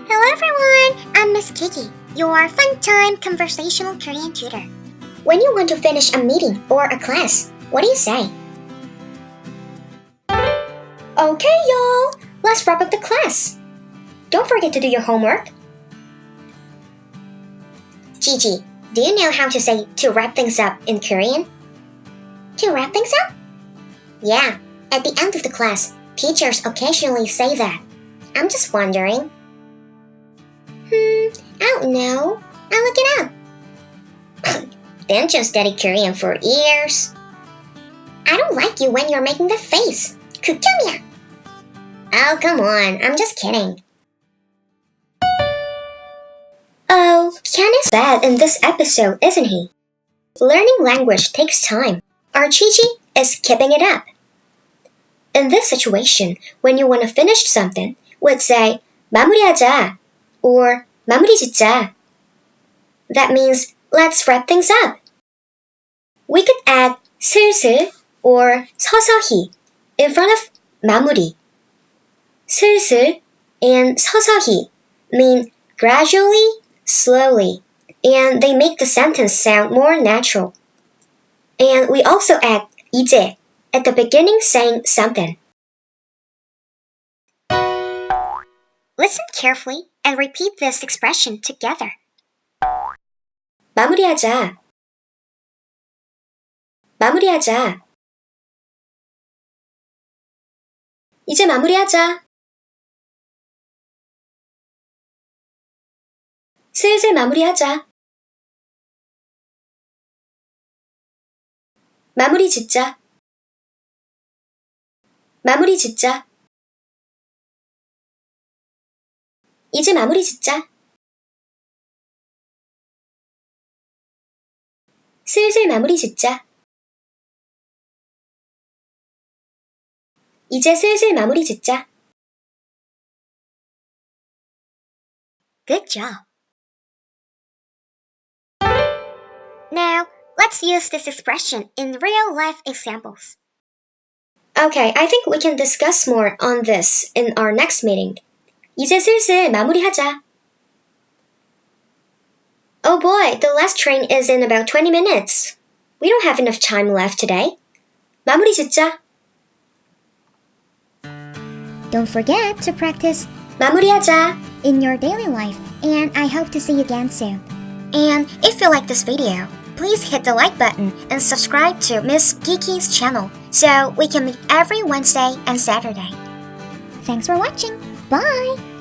Hello everyone, I'm Ms.Kiki, your fun-time conversational Korean tutor. When you want to finish a meeting or a class, what do you say? Okay, y'all, let's wrap up the class. Don't forget to do your homework. Gigi, do you know how to say to wrap things up in Korean? To wrap things up? Yeah, at the end of the class, teachers occasionally say that. I'm just wondering. I don't know. I'll look it up. Didn't you study Korean for years? I don't like you when you're making the face. 극혐이야. Oh, come on. I'm just kidding. Oh, Ken is bad in this episode, isn't he? Learning language takes time. Our Gigi is keeping it up. In this situation, when you want to finish something, we'd say 마무리하자 or 마무리짓자. That means let's wrap things up. We could add 슬슬 or 서서히 in front of 마무리. 슬슬 and 서서히 mean gradually, slowly, and they make the sentence sound more natural. And we also add 이제 at the beginning saying something. Listen carefully and repeat this expression together. 마무리하자. 마무리하자. 이제 마무리하자. 슬슬 마무리하자. 마무리짓자. 마무리짓자. 이제 마무리짓자. 슬슬 마무리짓자. 이제 슬슬 마무리짓자. Good job. Now, let's use this expression in real-life examples. Okay, I think we can discuss more on this in our next meeting. 이제 슬슬 마무리하자. Oh boy, the last train is in about 20 minutes. We don't have enough time left today. 마무리짓자. Don't forget to practice 마무리하자 in your daily life, and I hope to see you again soon. And if you like this video, please hit the like button and subscribe to Ms.Kiki's channel so we can meet every Wednesday and Saturday. Thanks for watching. Bye!